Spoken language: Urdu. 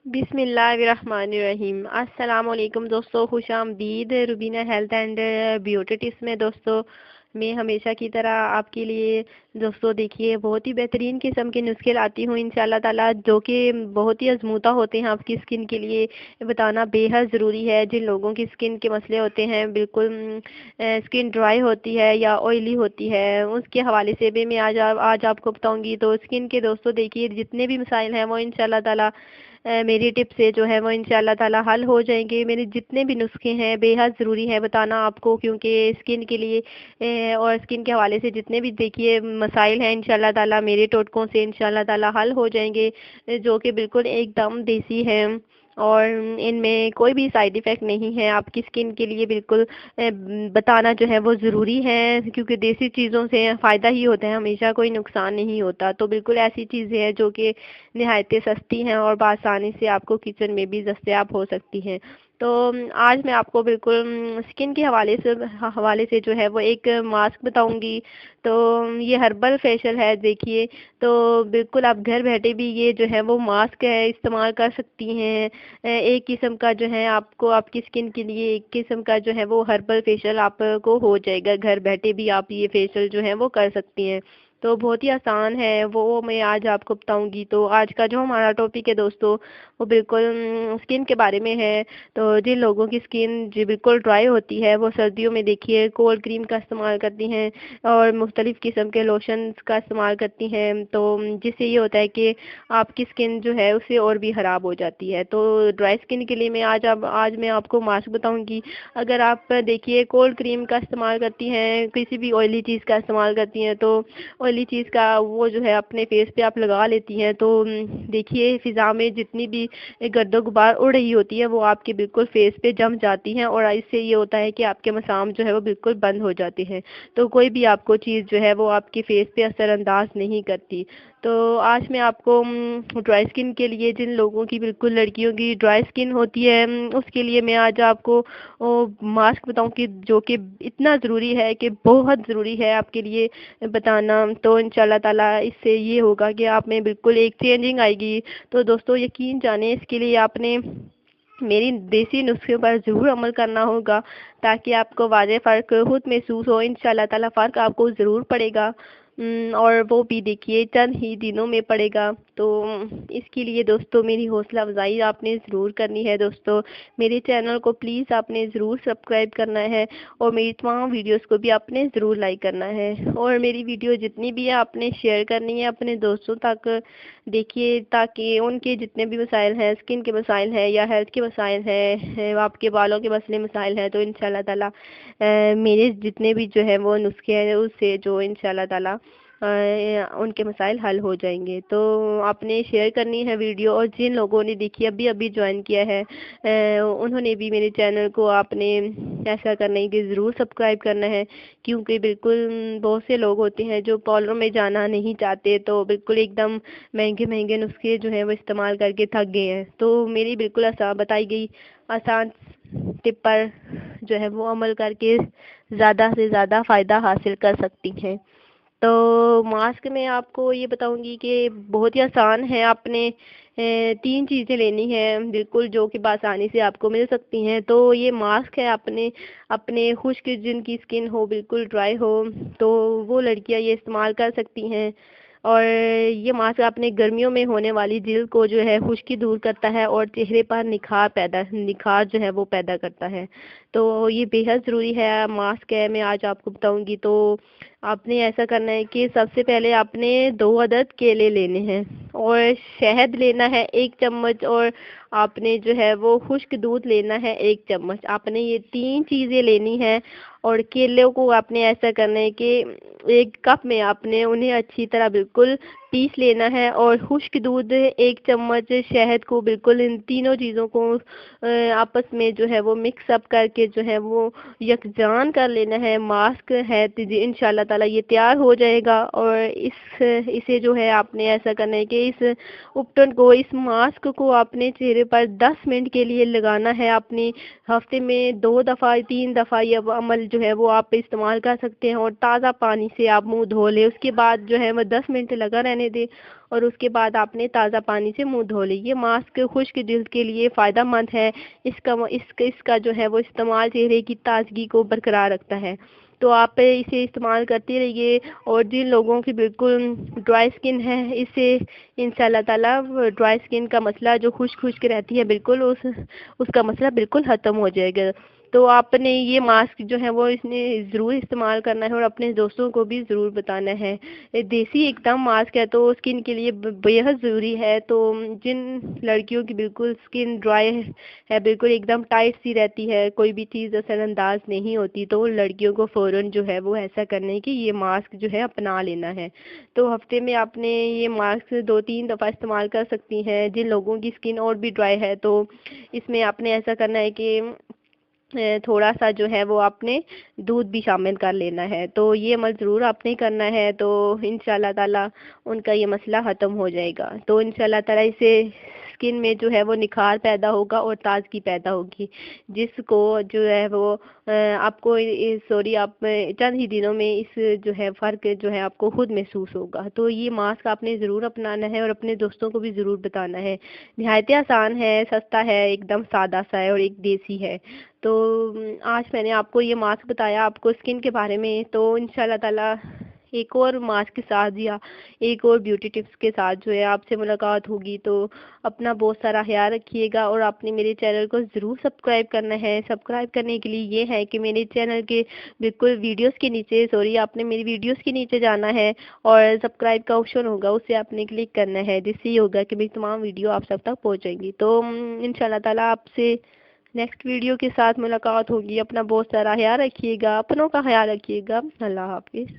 بسم اللہ الرحمن الرحیم۔ السلام علیکم دوستو، خوش آمدید Rubina health and beauty tips میں۔ دوستو میں ہمیشہ کی طرح آپ کے لیے دوستو دیکھیے بہت ہی بہترین قسم کے نسخے لاتی ہوں انشاءاللہ تعالیٰ، جو کہ بہت ہی آزمودہ ہوتے ہیں آپ کی اسکن کے لیے۔ بتانا بے حد ضروری ہے جن لوگوں کی اسکن کے مسئلے ہوتے ہیں، بالکل اسکن ڈرائی ہوتی ہے یا آئلی ہوتی ہے، اس کے حوالے سے بھی میں آج آپ کو بتاؤں گی۔ تو اسکن کے دوستو دیکھیے جتنے بھی مسائل ہیں وہ انشاءاللہ تعالیٰ میری ٹپ سے جو ہے وہ انشاءاللہ تعالیٰ حل ہو جائیں گے۔ میرے جتنے بھی نسخے ہیں بے حد ضروری ہے بتانا آپ کو، کیونکہ اسکن کے لیے اور اسکن کے حوالے سے جتنے بھی دیکھیے مسائل ہیں انشاءاللہ تعالیٰ میرے ٹوٹکوں سے انشاءاللہ تعالیٰ حل ہو جائیں گے، جو کہ بالکل ایک دم دیسی ہیں اور ان میں کوئی بھی سائیڈ ایفیکٹ نہیں ہے۔ آپ کی اسکن کے لیے بالکل بتانا جو ہے وہ ضروری ہے، کیونکہ دیسی چیزوں سے فائدہ ہی ہوتا ہے، ہمیشہ کوئی نقصان نہیں ہوتا۔ تو بالکل ایسی چیزیں ہیں جو کہ نہایت سستی ہیں اور بآسانی سے آپ کو کچن میں بھی دستیاب ہو سکتی ہیں۔ تو آج میں آپ کو بالکل اسکن کے حوالے سے جو ہے وہ ایک ماسک بتاؤں گی۔ تو یہ ہربل فیشل ہے دیکھیے، تو بالکل آپ گھر بیٹھے بھی یہ جو ہے وہ ماسک ہے استعمال کر سکتی ہیں۔ ایک قسم کا جو ہے آپ کو آپ کی اسکن کے لیے ایک قسم کا جو ہے وہ ہربل فیشل آپ کو ہو جائے گا، گھر بیٹھے بھی آپ یہ فیشل جو ہے وہ کر سکتی ہیں۔ تو بہت ہی آسان ہے وہ میں آج آپ کو بتاؤں گی۔ تو آج کا جو ہمارا ٹاپک ہے دوستو وہ بالکل اسکن کے بارے میں ہے۔ تو جن لوگوں کی اسکن جو بالکل ڈرائی ہوتی ہے وہ سردیوں میں دیکھیے کولڈ کریم کا استعمال کرتی ہیں اور مختلف قسم کے لوشنز کا استعمال کرتی ہیں، تو جس سے یہ ہوتا ہے کہ آپ کی اسکن جو ہے اسے اور بھی خراب ہو جاتی ہے۔ تو ڈرائی اسکن کے لیے آج میں آپ کو ماسک بتاؤں گی۔ اگر آپ دیکھیے کولڈ کریم کا استعمال کرتی ہیں، کسی بھی آئلی چیز کا استعمال کرتی ہیں، تو آئلی چیز کا وہ جو ہے اپنے فیس پہ آپ لگا لیتی ہیں، تو دیکھیے فضا میں جتنی بھی گرد و غبار اڑ رہی ہوتی ہے وہ آپ کے بالکل فیس پہ جم جاتی ہیں، اور اس سے یہ ہوتا ہے کہ آپ کے مسام جو ہے وہ بالکل بند ہو جاتے ہیں، تو کوئی بھی آپ کو چیز جو ہے وہ آپ کے فیس پہ اثر انداز نہیں کرتی۔ تو آج میں آپ کو ڈرائی اسکن کے لیے جن لوگوں کی بالکل لڑکیوں کی ڈرائی اسکن ہوتی ہے اس کے لیے میں آج آپ کو ماسک بتاؤں کہ جو کہ اتنا ضروری ہے کہ بہت ضروری ہے آپ کے لیے بتانا۔ تو انشاءاللہ تعالیٰ اس سے یہ ہوگا کہ آپ میں بالکل ایک چینجنگ آئے گی۔ تو دوستو یقین جانیں اس کے لیے آپ نے میری دیسی نسخے پر ضرور عمل کرنا ہوگا، تاکہ آپ کو واضح فرق خود محسوس ہو۔ انشاءاللہ تعالیٰ فرق آپ کو ضرور پڑے گا، اور وہ بھی دیکھیے چند ہی دنوں میں پڑے گا۔ تو اس کے لیے دوستو میری حوصلہ افزائی آپ نے ضرور کرنی ہے۔ دوستو میرے چینل کو پلیز آپ نے ضرور سبسکرائب کرنا ہے، اور میری تمام ویڈیوز کو بھی آپ نے ضرور لائک کرنا ہے، اور میری ویڈیو جتنی بھی ہے آپ نے شیئر کرنی ہے اپنے دوستوں تک، دیکھیے تاکہ ان کے جتنے بھی مسائل ہیں، اسکن کے مسائل ہیں یا ہیلتھ کے مسائل ہیں، آپ کے بالوں کے مسائل ہیں، تو انشاءاللہ تعالیٰ میرے جتنے بھی جو ہے وہ نسخے ہیں اس سے جو انشاءاللہ تعالیٰ ان کے مسائل حل ہو جائیں گے۔ تو آپ نے شیئر کرنی ہے ویڈیو، اور جن لوگوں نے دیکھی ابھی جوائن کیا ہے انہوں نے بھی میرے چینل کو آپ نے ایسا کرنے کی ضرور سبسکرائب کرنا ہے، کیونکہ بالکل بہت سے لوگ ہوتے ہیں جو پارلر میں جانا نہیں چاہتے، تو بالکل ایک دم مہنگے نسخے جو ہیں وہ استعمال کر کے تھک گئے ہیں۔ تو میری بالکل بتائی گئی آسان ٹپ پر جو ہے وہ عمل کر کے زیادہ سے زیادہ فائدہ حاصل کر سکتی ہیں۔ تو ماسک میں آپ کو یہ بتاؤں گی کہ بہت ہی آسان ہے، آپ نے 3 چیزیں لینی ہیں بالکل، جو کہ بآسانی سے آپ کو مل سکتی ہیں۔ تو یہ ماسک ہے اپنے خشک جن کی اسکن ہو بالکل ڈرائی ہو، تو وہ لڑکیاں یہ استعمال کر سکتی ہیں، اور یہ ماسک اپنے گرمیوں میں ہونے والی جلد کو جو ہے خشکی دور کرتا ہے اور چہرے پر نکھار جو ہے وہ پیدا کرتا ہے۔ تو یہ بے حد ضروری ہے ماسک ہے، میں آج آپ کو بتاؤں گی۔ تو آپ نے ایسا کرنا ہے کہ سب سے پہلے آپ نے 2 عدد کیلے لینے ہیں، اور شہد لینا ہے 1 چمچ، اور آپ نے جو ہے وہ خشک دودھ لینا ہے 1 چمچ۔ آپ نے یہ 3 چیزیں لینی ہیں، اور کیلوں کو آپ نے ایسا کرنا ہے کہ 1 کپ میں آپ نے انہیں اچھی طرح بالکل پیس لینا ہے، اور خشک دودھ 1 چمچ، شہد کو بالکل ان تینوں چیزوں کو آپس میں جو ہے وہ مکس اپ کر کے جو ہے وہ یکجان کر لینا ہے۔ ماسک ہے انشاءاللہ تعالیٰ یہ تیار ہو جائے گا، اور اسے جو ہے آپ نے ایسا کرنا ہے کہ اس ماسک کو آپ نے چہرے پر 10 منٹ کے لیے لگانا ہے۔ اپنی ہفتے میں 2 دفعہ 3 دفعہ یہ عمل جو ہے وہ آپ استعمال کر سکتے ہیں، اور تازہ پانی سے آپ منہ دھو لیں۔ اس کے بعد جو ہے وہ 10 منٹ لگا رہنا رہنے دیں اور اس کے بعد آپ نے تازہ پانی سے منہ دھو لیں۔ یہ ماسک خشک جلد کے لیے فائدہ مند ہے۔ اس کا جو ہے وہ استعمال چہرے کی تازگی کو برقرار رکھتا ہے، تو آپ اسے استعمال کرتے رہیے۔ اور جن لوگوں کی بالکل ڈرائی اسکن ہے، اسے انشاء اللہ تعالیٰ ڈرائی اسکن کا مسئلہ جو خشک رہتی ہے بالکل اس کا مسئلہ بالکل ختم ہو جائے گا۔ تو آپ نے یہ ماسک جو ہے وہ اس نے ضرور استعمال کرنا ہے اور اپنے دوستوں کو بھی ضرور بتانا ہے۔ دیسی ایک دم ماسک ہے تو اسکن کے لیے بے حد ضروری ہے۔ تو جن لڑکیوں کی بالکل اسکن ڈرائی ہے، بالکل ایک دم ٹائٹ سی رہتی ہے، کوئی بھی چیز اثر انداز نہیں ہوتی، تو ان لڑکیوں کو فوراً جو ہے وہ ایسا کرنا ہے کہ یہ ماسک جو ہے اپنا لینا ہے۔ تو ہفتے میں آپ نے یہ ماسک 2-3 دفعہ استعمال کر سکتی ہیں۔ جن لوگوں کی اسکن اور بھی ڈرائی ہے تو اس میں آپ نے ایسا کرنا ہے کہ تھوڑا سا جو ہے وہ آپ نے دودھ بھی شامل کر لینا ہے۔ تو یہ عمل ضرور آپ نے کرنا ہے، تو انشاءاللہ تعالیٰ ان کا یہ مسئلہ ختم ہو جائے گا۔ تو انشاءاللہ تعالیٰ اسے اسکن میں جو ہے وہ نکھار پیدا ہوگا اور تازگی پیدا ہوگی، جس کو جو ہے وہ آپ کو آپ چند ہی دنوں میں اس جو ہے فرق جو ہے آپ کو خود محسوس ہوگا۔ تو یہ ماسک آپ نے ضرور اپنانا ہے اور اپنے دوستوں کو بھی ضرور بتانا ہے۔ نہایت آسان ہے، سستا ہے، ایک دم سادہ سا ہے اور ایک دیسی ہے۔ تو آج میں نے آپ کو یہ ماسک بتایا آپ کو اسکن کے بارے میں، تو انشاءاللہ تعالیٰ ایک اور ماسک کے ساتھ یا ایک اور بیوٹی ٹپس کے ساتھ جو ہے آپ سے ملاقات ہوگی۔ تو اپنا بہت سارا خیال رکھیے گا اور آپ نے میرے چینل کو ضرور سبسکرائب کرنا ہے۔ سبسکرائب کرنے کے لیے یہ ہے کہ میرے چینل کے بالکل ویڈیوز کے نیچے آپ نے میری ویڈیوز کے نیچے جانا ہے اور سبسکرائب کا آپشن ہوگا، اسے آپ نے کلک کرنا ہے، جس سے یہ ہوگا کہ میری تمام ویڈیو آپ سب تک پہنچیں گی۔ تو انشاءاللہ تعالیٰ آپ سے نیکسٹ ویڈیو کے ساتھ ملاقات ہوگی۔ اپنا بہت سارا خیال رکھیے گا، اپنوں کا خیال رکھیے گا۔ اللہ حافظ۔